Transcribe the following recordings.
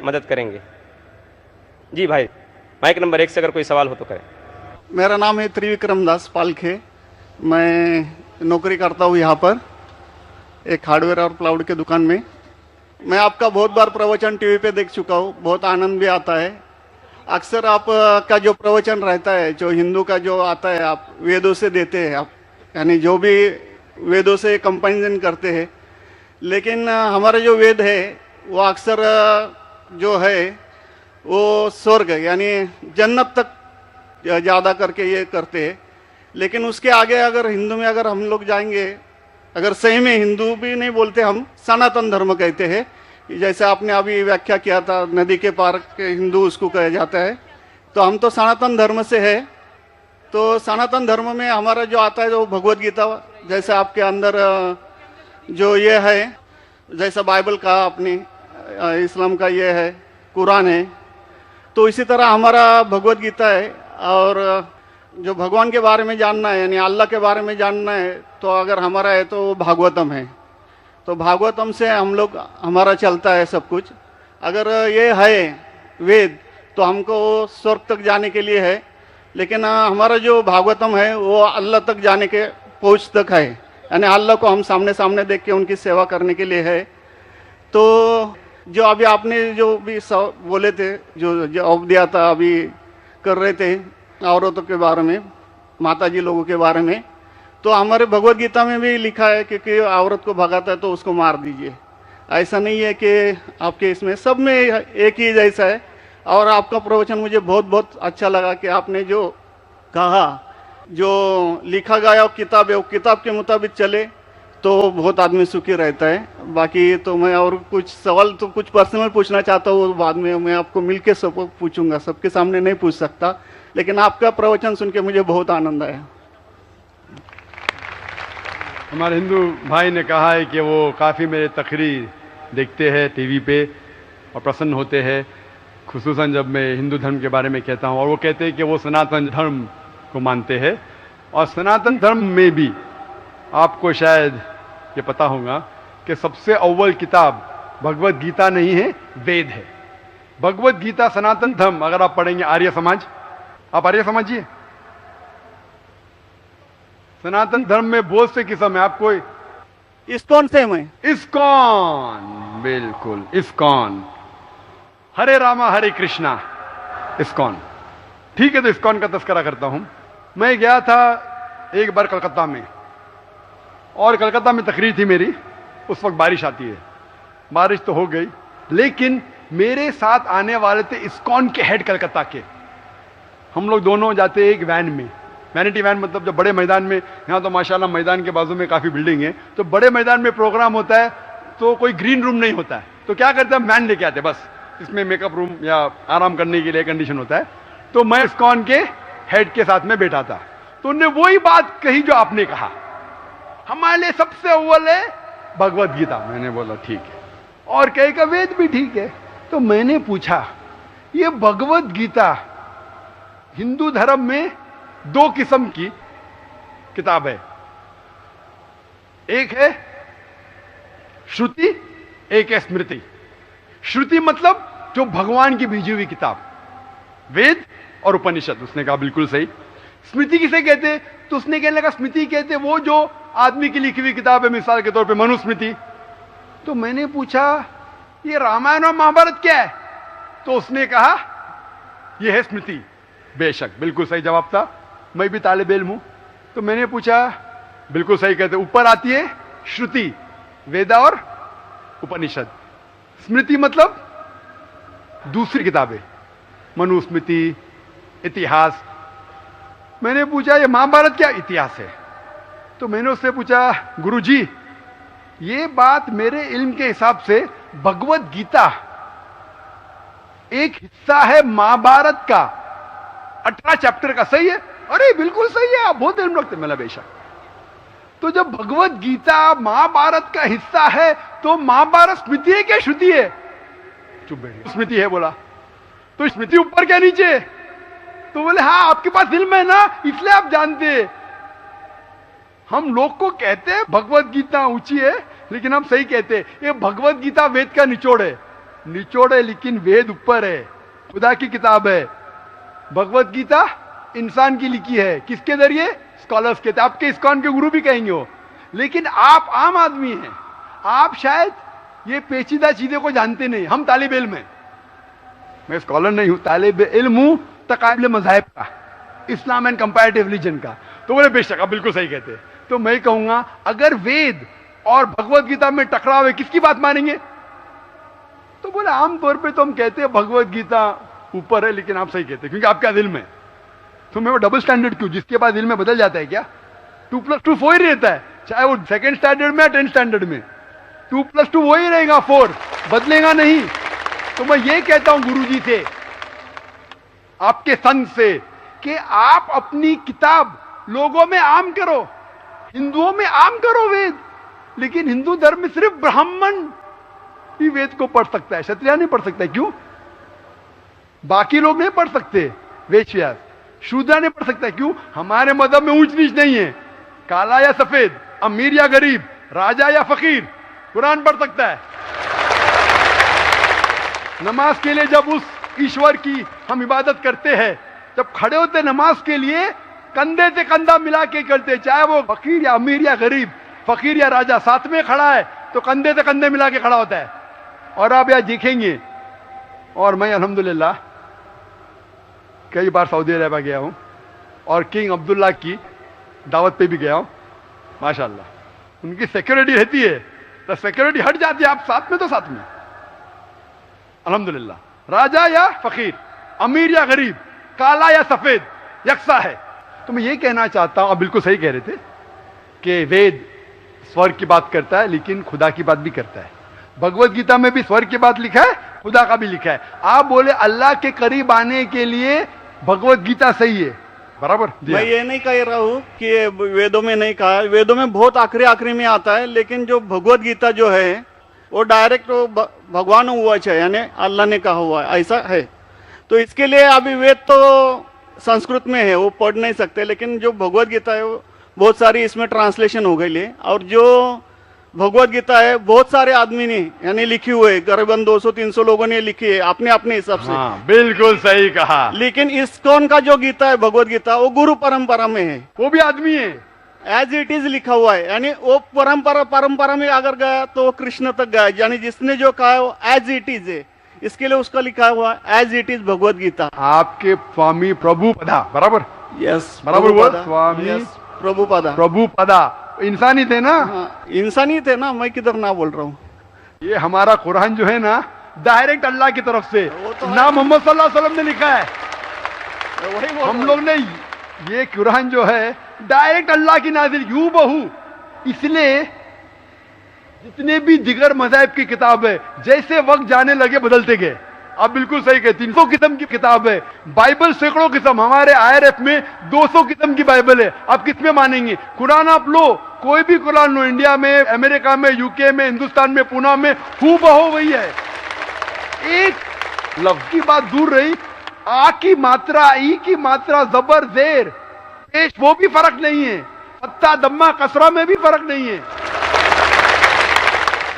मदद करेंगे। जी भाई, माइक नंबर 1 से अगर कोई सवाल हो तो करें। मेरा नाम है त्रिविक्रम दास पालखे। मैं नौकरी करता हूँ यहाँ पर एक हार्डवेयर और प्लाउड के दुकान में। मैं आपका बहुत बार प्रवचन टीवी पे देख चुका हूँ, बहुत आनंद भी आता है। अक्सर आप का जो प्रवचन रहता है, जो हिंदू का जो आता है, आप वेदों से देते हैं, आप यानी जो भी वेदों से कंपेरिजन करते हैं। लेकिन हमारा जो वेद है वो अक्सर जो है वो स्वर्ग यानी जन्नत तक ज़्यादा करके ये करते हैं। लेकिन उसके आगे अगर हिंदू में अगर हम लोग जाएंगे, अगर सही में हिंदू भी नहीं बोलते, हम सनातन धर्म कहते हैं। जैसे आपने अभी व्याख्या किया था, नदी के पार के हिंदू उसको कहा जाता है। तो हम तो सनातन धर्म से है। तो सनातन धर्म में हमारा जो आता है, जो भगवत गीता, जैसे आपके अंदर जो ये है, जैसा बाइबल का अपनी इस्लाम का ये है, कुरान है, तो इसी तरह हमारा भगवत गीता है। और जो भगवान के बारे में जानना है यानी अल्लाह के बारे में जानना है, तो अगर हमारा है तो भागवतम है। तो भागवतम से हम लोग हमारा चलता है सब कुछ। अगर ये है वेद तो हमको स्वर्ग तक जाने के लिए है। लेकिन हमारा जो भागवतम है वो अल्लाह तक जाने के पहुँच तक है, यानी अल्लाह को हम सामने सामने देख के उनकी सेवा करने के लिए है। तो जो अभी आपने जो भी बोले थे, जो जवाब दिया था, अभी कर रहे थे औरतों के बारे में, माताजी लोगों के बारे में, तो हमारे भगवत गीता में भी लिखा है कि औरत को भगाता है तो उसको मार दीजिए। ऐसा नहीं है कि आपके इसमें सब में एक ही जैसा है। और आपका प्रवचन मुझे बहुत बहुत अच्छा लगा कि आपने जो कहा, जो लिखा गया किताब है वो किताब के मुताबिक चले तो बहुत आदमी सुखी रहता है। बाकी तो मैं और कुछ सवाल तो कुछ पर्सनल पूछना चाहता हूँ, बाद में मैं आपको मिलके सब पूछूंगा, सबके सामने नहीं पूछ सकता। लेकिन आपका प्रवचन सुन के मुझे बहुत आनंद आया। हमारे हिंदू भाई ने कहा है कि वो काफ़ी मेरे तकरीर देखते हैं टीवी पे और प्रसन्न होते हैं, खुसूसन जब मैं हिंदू धर्म के बारे में कहता हूँ। और वो कहते हैं कि वो सनातन धर्म को मानते हैं। और सनातन धर्म में भी आपको शायद ये पता होगा कि सबसे अव्वल किताब भगवत गीता नहीं है, वेद है। भगवत गीता सनातन धर्म अगर आप पढ़ेंगे, आर्य समाज, आप आर्य समाजिए, सनातन धर्म में बहुत से किस्म है। आपको इस्कॉन से मैं इस्कॉन, बिल्कुल इस्कॉन, हरे रामा हरे कृष्णा, इस्कॉन, ठीक है। तो इस्कॉन का तस्करा करता हूं। मैं गया था एक बार कलकत्ता में, और कलकत्ता में तकरीर थी मेरी। उस वक्त बारिश आती है, बारिश तो हो गई, लेकिन मेरे साथ आने वाले थे इस्कॉन के हेड कलकत्ता के। हम लोग दोनों जाते एक वैन में, वैनिटी वैन, मतलब जो बड़े मैदान में, यहाँ तो माशाल्लाह मैदान के बाजू में काफ़ी बिल्डिंग है, तो बड़े मैदान में प्रोग्राम होता है तो कोई ग्रीन रूम नहीं होता है, तो क्या करते हैं, वैन लेके आते, बस इसमें मेकअप रूम या आराम करने के लिए कंडीशन होता है। तो मैं इस्कॉन के हेड के साथ में बैठा था, तो उन्होंने वही बात कही जो आपने कहा, हमारे लिए सबसे अव्वल है भगवत गीता। मैंने बोला ठीक है, और कहे का वेद भी ठीक है। तो मैंने पूछा, ये भगवत गीता हिंदू धर्म में दो किस्म की किताब है, एक है श्रुति, एक है स्मृति। श्रुति मतलब जो भगवान की भेजी हुई किताब, वेद और उपनिषद। उसने कहा बिल्कुल सही। स्मृति किसे कहते, तो उसने कहने लगा स्मृति कहते वो जो आदमी की लिखी हुई किताब है, मिसाल के तौर पे मनुस्मृति। तो मैंने पूछा ये रामायण और महाभारत क्या है, तो उसने कहा यह है स्मृति। बेशक बिल्कुल सही जवाब था, मैं भी तालिब इल्म हूं। तो मैंने पूछा, बिल्कुल सही कहते, ऊपर आती है श्रुति, वेदा और उपनिषद। स्मृति मतलब दूसरी किताबें, मनुस्मृति, इतिहास। मैंने पूछा ये महाभारत क्या इतिहास है, तो मैंने उससे पूछा गुरुजी ये बात मेरे इल्म के हिसाब से भगवत गीता एक हिस्सा है महाभारत का, 18 चैप्टर का, सही है? अरे बिल्कुल सही है, आप बहुत इल्म रखते। मैं बेशक। तो जब भगवत गीता महाभारत का हिस्सा है तो महाभारत स्मृति है क्या श्रुति है? चुप बैठ, स्मृति है बोला। तो स्मृति ऊपर क्या नीचे? तो बोले हाँ आपके पास इल्म है ना, इसलिए आप जानते। हम लोग को कहते हैं भगवत गीता ऊंची है, लेकिन हम सही कहते हैं ये भगवत गीता वेद का निचोड़ है। निचोड़ है लेकिन वेद ऊपर है, खुदा की किताब है। भगवत गीता इंसान की लिखी है, किसके जरिए? स्कॉलर्स के। आपके इस्कॉन के गुरु भी कहेंगे वो, लेकिन आप आम आदमी हैं, आप शायद ये पेचीदा चीजें को जानते नहीं। हम तालिब इल्म हैं, मैं स्कॉलर नहीं हूं, तालिब इल्म हूं तकाबिल मज़ाहिब का, इस्लाम एंड कंपैरेटिव रिलीजन का। तो बोले बेशक आप बिल्कुल सही कहते हैं। तो मैं कहूंगा अगर वेद और भगवत गीता में टकराव है, किसकी बात मानेंगे? तो बोले आमतौर पे तो हम कहते हैं भगवत गीता ऊपर है, लेकिन आप सही कहते हैं क्योंकि आपका दिल में। तो मैं वो डबल स्टैंडर्ड क्यों? जिसके बाद दिल में बदल जाता है क्या? 2+2 4 ही रहता है, चाहे वो सेकंड स्टैंडर्ड में या 10th स्टैंडर्ड में 2+2 वही रहेगा, 4 बदलेगा नहीं। तो मैं ये कहता हूं गुरुजी से, आपके संत से, कि आप अपनी किताब लोगों में आम करो, हिंदुओं में आम करो वेद। लेकिन हिंदू धर्म में सिर्फ ब्राह्मण ही वेद को पढ़ सकता है, क्षत्रिय नहीं पढ़ सकता है। क्यों? बाकी लोग नहीं पढ़ सकते, वैश्य शूद्र नहीं पढ़ सकता। क्यों? हमारे मजहब में ऊंच नीच नहीं है, काला या सफेद, अमीर या गरीब, राजा या फकीर कुरान पढ़ सकता है। नमाज के लिए जब उस ईश्वर की हम इबादत करते हैं, जब खड़े होते नमाज के लिए कंधे से कंधा मिला के करते, चाहे वो फकीर या अमीर या गरीब, फकीर या राजा साथ में खड़ा है तो कंधे से कंधे मिला के खड़ा होता है। और आप यहां देखेंगे, और मैं अल्हम्दुलिल्लाह कई बार सऊदी अरब गया हूं और किंग अब्दुल्ला की दावत पे भी गया हूं, माशाल्लाह उनकी सिक्योरिटी रहती है, तो सिक्योरिटी हट जाती है, आप साथ में तो साथ में अल्हम्दुलिल्लाह। राजा या फकीर, अमीर या गरीब, काला या सफेद, यकसा है। तो मैं ये कहना चाहता हूं, आप बिल्कुल सही कह रहे थे कि वेद स्वर्ग की बात करता है लेकिन खुदा की बात भी करता है। भगवत गीता में भी स्वर्ग की बात लिखा है, खुदा का भी लिखा है। आप बोले अल्लाह के करीब आने के लिए भगवत गीता सही है, बराबर। मैं ये नहीं कह रहा हूँ कि ये वेदों में नहीं कहा है, वेदों में बहुत आखिरी में आता है, लेकिन जो भगवत गीता जो है वो डायरेक्ट भगवान हुआ है, यानी अल्लाह ने कहा हुआ है, ऐसा है। तो इसके लिए अभी वेद तो संस्कृत में है, वो पढ़ नहीं सकते, लेकिन जो भगवत गीता है वो बहुत सारी इसमें ट्रांसलेशन हो गई है। और जो भगवत गीता है बहुत सारे आदमी ने यानी लिखी हुई है, करीबन 200-300 लोगों ने लिखी है अपने अपने हिसाब से। हाँ, बिल्कुल सही कहा। लेकिन इस्कॉन का जो गीता है भगवत गीता, वो गुरु परंपरा में है, वो भी आदमी है, एज इट इज लिखा हुआ है। यानी वो परंपरा में अगर गया तो वो कृष्ण तक गया, यानी जिसने जो कहा है वो एज इट इज है, इसके लिए उसका लिखा हुआ as it is Bhagavad Gita. आपके स्वामी प्रभुपदा, बराबर, यस बराबर हुआ, स्वामी प्रभुपदा। प्रभुपदा इंसानी थे ना? हाँ, इंसानी थे ना, मैं किधर ना बोल रहा हूँ। ये हमारा कुरान जो है ना, डायरेक्ट अल्लाह की तरफ से तो ना मोहम्मद सल्लल्लाहु अलैहि वसल्लम ने लिखा है। वही हम लोग ने ये कुरान जो है डायरेक्ट अल्लाह की नाजिल यूं बहू। इसलिए जितने भी दिगर मज़ाहिब की किताब है, जैसे वक्त जाने लगे बदलते गए। आप बिल्कुल सही कहते, 300 किस्म की किताब है, बाइबल सैकड़ों किस्म, हमारे IRF में 200 किस्म की बाइबल है। आप किस में मानेंगे? कुरान आप लो, कोई भी कुरान लो, इंडिया में, अमेरिका में, यूके में, हिंदुस्तान में, पूना में, हूबहू वही है। एक लफ्ज की बात दूर रही, आ की मात्रा, ई की मात्रा, जबर जेर पेश, वो भी फर्क नहीं है, फत्ता दम्मा कसरा में भी फर्क नहीं है।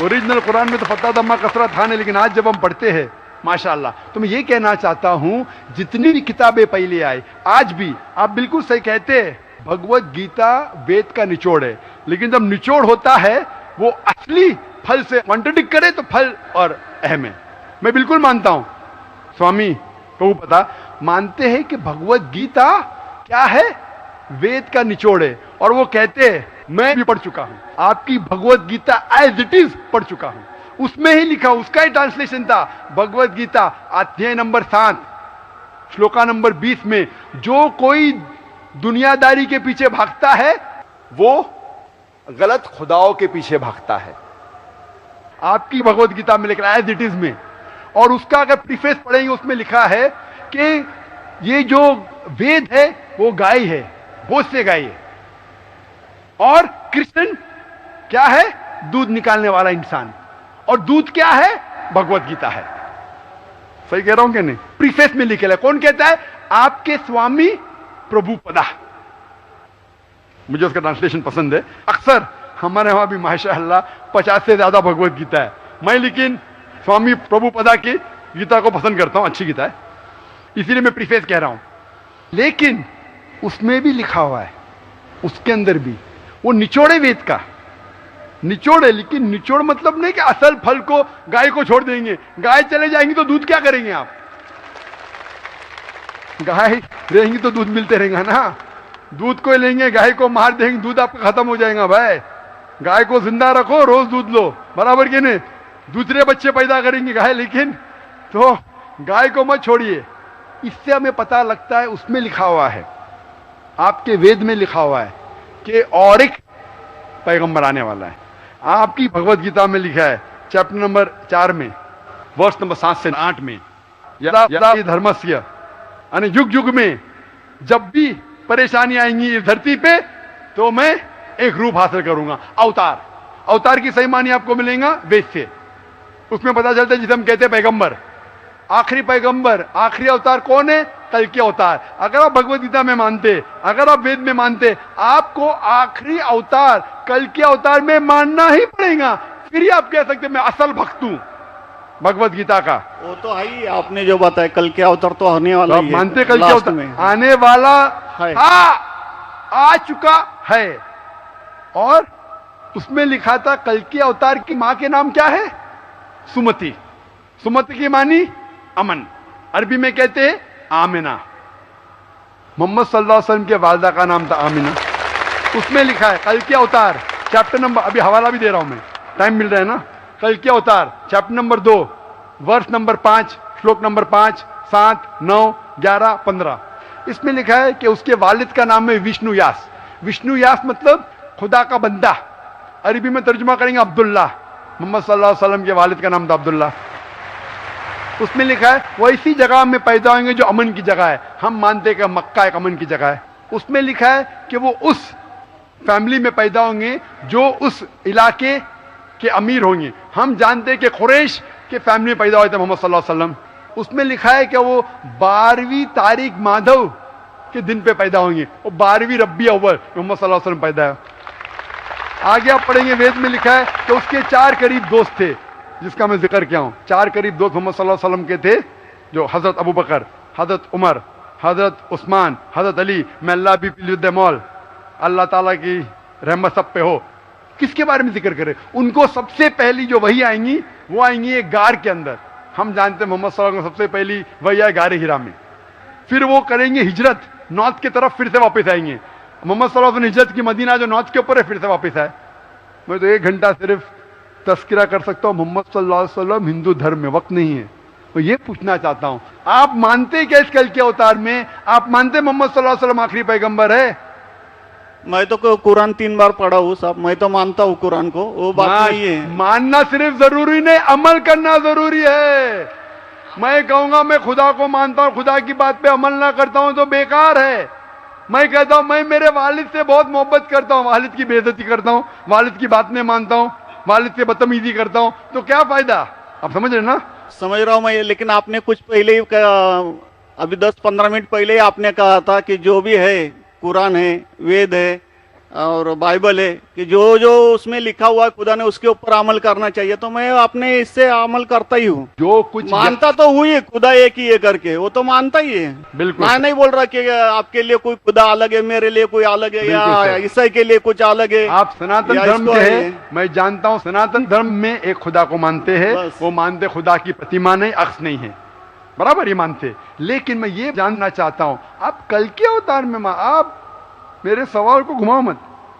ओरिजिनल कुरान में तो फत्ता दम्मा कसरा था नहीं, लेकिन आज जब हम पढ़ते हैं माशाअल्लाह। तो मैं ये कहना चाहता हूं, जितनी भी किताबें पहले आई, आज भी आप बिल्कुल सही कहते हैं, भगवत गीता वेद का निचोड़ है। लेकिन जब निचोड़ होता है वो असली फल से कॉन्ट्रडिक्ट करे तो फल और अहम है। मैं बिल्कुल मानता हूं, स्वामी प्रभुपदा मानते हैं कि भगवत गीता क्या है? वेद का निचोड़ है। और वो कहते हैं, मैं भी पढ़ चुका हूं, आपकी Bhagavad Gita as it is पढ़ चुका हूं, उसमें ही लिखा, उसका ही ट्रांसलेशन था। भगवत गीता अध्याय नंबर 7 श्लोका नंबर 20 में, जो कोई दुनियादारी के पीछे भागता है वो गलत खुदाओं के पीछे भागता है। आपकी भगवत गीता में लिखा एज इट इज में, और उसका अगर प्रीफेस पढ़ेंगे उसमें लिखा है कि ये जो वेद है वो गाय है, बहुत से गाय है, और कृष्ण क्या है? दूध निकालने वाला इंसान। और दूध क्या है? भगवत गीता है। सही कह रहा हूं कि नहीं? प्रीफेस में लिखे है। कौन कहता है? आपके स्वामी प्रभुपदा। मुझे उसका ट्रांसलेशन पसंद है। अक्सर हमारे वहां भी माशाअल्लाह 50 से ज्यादा भगवत गीता है। मैं लेकिन स्वामी प्रभुपदा की गीता को पसंद करता हूं, अच्छी गीता है, इसीलिए मैं प्रीफेस कह रहा हूं। लेकिन उसमें भी लिखा हुआ है, उसके अंदर भी वो निचोड़े वेद का निचोड़ है। लेकिन निचोड़ मतलब नहीं कि असल फल को गाय को छोड़ देंगे, गाय चले जाएंगी तो दूध क्या करेंगे आप? गाय रहेंगी तो दूध मिलते रहेगा ना, दूध को लेंगे गाय को मार देंगे, दूध आपका खत्म हो जाएगा। भाई गाय को जिंदा रखो, रोज दूध लो, बराबर के नहीं, दूसरे बच्चे पैदा करेंगे गाय, लेकिन तो गाय को मत छोड़िए। इससे हमें पता लगता है, उसमें लिखा हुआ है, आपके वेद में लिखा हुआ है कि और एक पैगंबर आने वाला है। आपकी भगवत गीता में लिखा है चैप्टर नंबर 4 में वर्ष नंबर 7 से 8 में, यदा धर्मस्य, यानी युग युग में जब भी परेशानी आएंगी इस धरती पे तो मैं एक रूप हासिल करूंगा, अवतार। अवतार की सही मानी आपको मिलेगा वेद से, उसमें पता चलता है जिसे हम कहते हैं पैगंबर, आखिरी पैगंबर, आखिरी अवतार कौन है? कल के अवतार। अगर आप भगवत गीता में मानते, अगर आप वेद में मानते, आपको आखिरी अवतार कल के अवतार में मानना ही पड़ेगा, फिर ही आप कह सकते मैं असल भक्त हूं भगवत गीता का। वो तो है ही, आपने जो बताया कल के अवतार तो आने वाला तो ही आप है, मानते कल के लास्ट अवतार में आने वाला है। आ चुका है। और उसमें लिखा था कल के अवतार की मां के नाम क्या है? सुमति। सुमति की मानी अमन, अरबी में कहते हैं आमिना। मोहम्मद सल्लल्लाहु अलैहि वसल्लम के वालदा का नाम था आमिना। उसमें लिखा है कल के अवतार, चैप्टर नंबर, अभी हवाला भी दे रहा हूं मैं, टाइम मिल रहा है ना, कल के अवतार चैप्टर नंबर 2 वर्ष नंबर 5 श्लोक नंबर 5, 7, 9, 11, 15। इसमें लिखा है कि उसके वालिद का नाम है विष्णु यास। विष्णु यास मतलब खुदा का बंदा, अरबी में तर्जुमा करेंगे अब्दुल्ला। मोहम्मद सल्लल्लाहु अलैहि वसल्लम के वालिद का नाम था अब्दुल्ला। उसमें लिखा है वो इसी जगह में पैदा होंगे जो अमन की जगह है। हम मानते हैं कि मक्का एक अमन की जगह है। उसमें लिखा है कि वो उस फैमिली में पैदा होंगे जो उस इलाके के अमीर होंगे। हम जानते हैं कि कुरैश के फैमिली में पैदा हुए थे मोहम्मद सल्लल्लाहु अलैहि वसल्लम। उसमें लिखा है कि वो 12वीं तारीख माधव के दिन पे पैदा होंगे, वो 12वीं रब्बी अव्वल मोहम्मद सल्लल्लाहु अलैहि वसल्लम पैदा है। आगे आप पढ़ेंगे, वेद में लिखा है कि उसके 4 करीब दोस्त थे, जिसका मैं जिक्र किया हूं। 4 करीब दोस्त मोहम्मद सल्लल्लाहु अलैहि वसल्लम के थे, जो हजरत अबू बकर, हजरत उमर, हजरत उस्मान, हजरत अली। मैं अल्लाह भी मौल, अल्लाह ताला की रहमत सब पे हो। किसके बारे में जिक्र करें? उनको सबसे पहली जो वही आएंगी वो आएंगी एक गार के अंदर। हम जानते हैं मोहम्मद सल्लल्लाहु अलैहि वसल्लम सबसे पहली वही आए गारे हिरा में। फिर वो करेंगे हिजरत, नॉर्थ की तरफ फिर से वापस आएंगे। मोहम्मद सल्लल्लाहु अलैहि वसल्लम हिजरत की मदीना जो नॉर्थ के ऊपर है, फिर से वापस आए। मैं तो 1 घंटा सिर्फ तस्करा कर सकता हूं मोहम्मद सल्लल्लाहु अलैहि वसल्लम हिंदू धर्म में, वक्त नहीं है। तो ये पूछना चाहता हूं, आप मानते क्या इस कल के अवतार में? आप मानते मोहम्मद सल्लल्लाहु अलैहि वसल्लम आखिरी पैगंबर है? मैं तो कुरान 3 बार पढ़ा हूँ साहब, मैं तो मानता हूँ कुरान को, वो बात नहीं है। मानना सिर्फ जरूरी नहीं, अमल करना जरूरी है। मैं कहूंगा मैं खुदा को मानता हूं, खुदा की बात पे अमल ना करता हूं तो बेकार है। मैं कहता हूं मैं मेरे वालिद से बहुत मोहब्बत करता हूं, वालिद की बेइज्जती करता हूं, वालिद की बात नहीं मानता हूं, वालिद से बदतमीजी करता हूं, तो क्या फायदा? आप समझ रहे ना? समझ रहा हूँ मैं, लेकिन आपने कुछ पहले ही अभी 10-15 मिनट पहले ही आपने कहा था कि जो भी है, कुरान है, वेद है और बाइबल है, कि जो जो उसमें लिखा हुआ है खुदा ने उसके ऊपर अमल करना चाहिए। तो मैं अपने इससे अमल करता ही हूँ, जो कुछ मानता तो हुई है खुदा एक ही है करके, वो तो मानता ही है। बिल्कुल मैं नहीं बोल रहा कि आपके लिए कोई खुदा अलग है, मेरे लिए कोई अलग है, या ईसाई के लिए कुछ अलग है। आप सनातन धर्म के हैं, मैं जानता हूँ सनातन धर्म में एक खुदा को मानते हैं। वो मानते खुदा की प्रतिमा नहीं, अक्स नहीं है, बराबर ये मानते। लेकिन मैं ये जानना चाहता हूँ, आप कल के अवतार में आप मेरे सवाल को घुमाओ मत।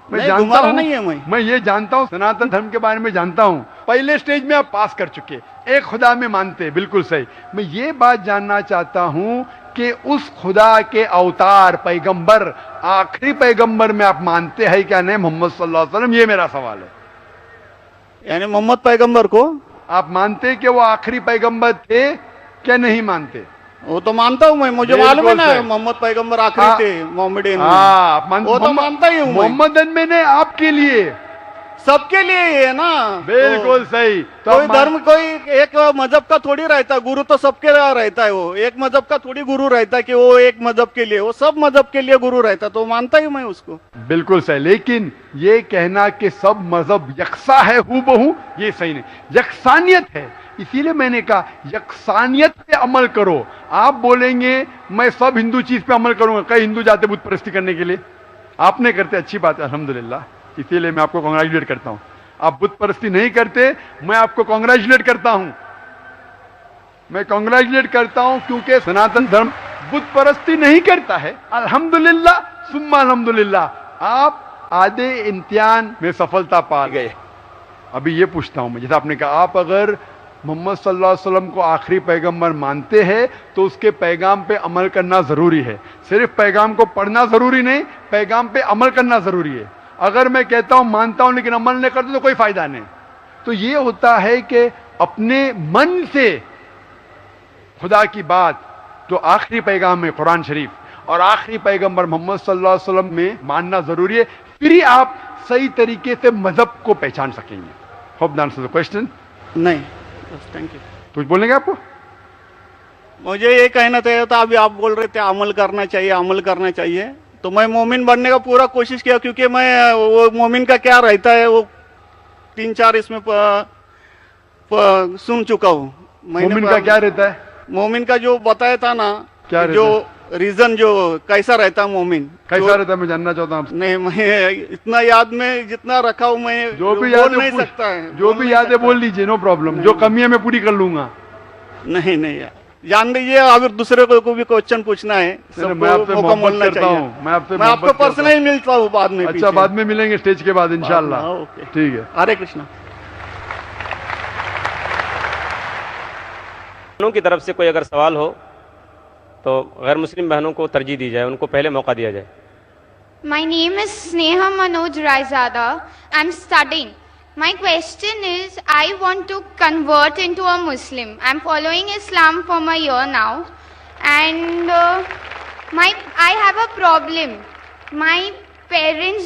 मैं जानता हूं, नहीं है मैं ये जानता हूं, सनातन धर्म के बारे में जानता हूं। पहले स्टेज में आप पास कर चुके, एक खुदा में मानते, बिल्कुल सही। मैं ये बात जानना चाहता हूं कि उस खुदा के अवतार पैगंबर, आखिरी पैगंबर में आप मानते हैं क्या नहीं मोहम्मद सल्लल्लाहु अलैहि वसल्लम? ये मेरा सवाल है। यानी मोहम्मद पैगंबर को आप मानते कि वो आखिरी पैगंबर थे क्या नहीं मानते? वो तो मानता हूँ मैं, मुझे मालूम है ना मोहम्मद पैगंबर आखिरी थे मोहम्मदन में। वो तो मानता ही हूँ। मोहम्मदन में ने आपके लिए, सबके लिए है ना। बिल्कुल सही। तो कोई धर्म, कोई एक मजहब का थोड़ी रहता, गुरु तो सबके रहता है। वो एक मजहब का थोड़ी गुरु रहता है कि वो एक मजहब के लिए, वो सब मजहब के लिए गुरु रहता, तो मानता ही मैं उसको। बिल्कुल सही। लेकिन ये कहना कि सब मजहब यकसा है हूबहू, ये सही नहीं। यकसानियत है, इसीलिए मैंने कहा यकसानियत पे अमल करो। आप बोलेंगे मैं सब हिंदू चीज पे अमल करूंगा, कई हिंदू जाते बुत परस्ती करने के लिए, आप नहीं करते, अच्छी बात है अल्हम्दुलिल्लाह, इसीलिए मैं आपको कांग्रेचुलेट करता हूं। आप बुत परस्ती नहीं करते, मैं आपको कांग्रेचुलेट करता हूं, मैं कांग्रेचुलेट करता हूं, क्योंकि सनातन धर्म बुत परस्ती नहीं करता है। अल्हम्दुलिल्लाह सुम्मा अल्हम्दुलिल्लाह आप आधे इम्तिहान में सफलता पा गए। अभी ये पूछता हूं मैं, जैसे आपने कहा आप अगर मोहम्मद सल्लल्लाहु अलैहि वसल्लम को आखिरी पैगंबर मानते हैं तो उसके पैगाम पे अमल करना जरूरी है। सिर्फ पैगाम को पढ़ना जरूरी नहीं, पैगाम पे अमल करना जरूरी है। अगर मैं कहता हूं मानता हूं लेकिन अमल नहीं करता तो कोई फायदा नहीं। तो ये होता है कि अपने मन से खुदा की बात जो आखिरी पैगाम है कुरान शरीफ और आखिरी पैगंबर मोहम्मद सल्लल्लाहु अलैहि वसल्लम में मानना जरूरी है, फिर ही आप सही तरीके से मजहब को पहचान सकेंगे। Hope that answers the question. नहीं, थैंक यू। कुछ बोलेंगे आपको? मुझे ये कहना चाहिए था, अभी आप बोल रहे थे अमल करना चाहिए, अमल करना चाहिए, तो मैं मोमिन बनने का पूरा कोशिश किया, क्योंकि मैं वो मोमिन का क्या रहता है वो 3-4 इसमें सुन चुका हूँ। मोमिन का क्या रहता है? मोमिन का जो बताया था ना, क्या जो रीजन जो कैसा रहता है मोमिन, कैसा रहता है मैं जानना चाहता हूँ। नहीं, मैं इतना याद में जितना रखा हूँ मैं जो भी बोल याद नहीं है सकता है, जो भी याद है बोल लीजिए, नो प्रॉब्लम। जो कमी है मैं पूरी कर लूंगा। नहीं यार, जान लीजिए, अगर दूसरे को भी क्वेश्चन पूछना है मैं आपसे मोहब्बत करता हूँ, मैं आपको पर्सनली मिलता हूँ बाद में। अच्छा, बाद में मिलेंगे स्टेज के बाद इंशाल्लाह। ठीक है, हरे कृष्णा। बहनों की तरफ से कोई अगर सवाल हो तो गैर मुस्लिम बहनों को तरजीह दी जाए, उनको पहले मौका दिया जाए। My name is Sneha Manoj Raizada. I'm studying. My question is, I want to convert into a Muslim. I'm following Islam for a year now, and I have a problem. My parents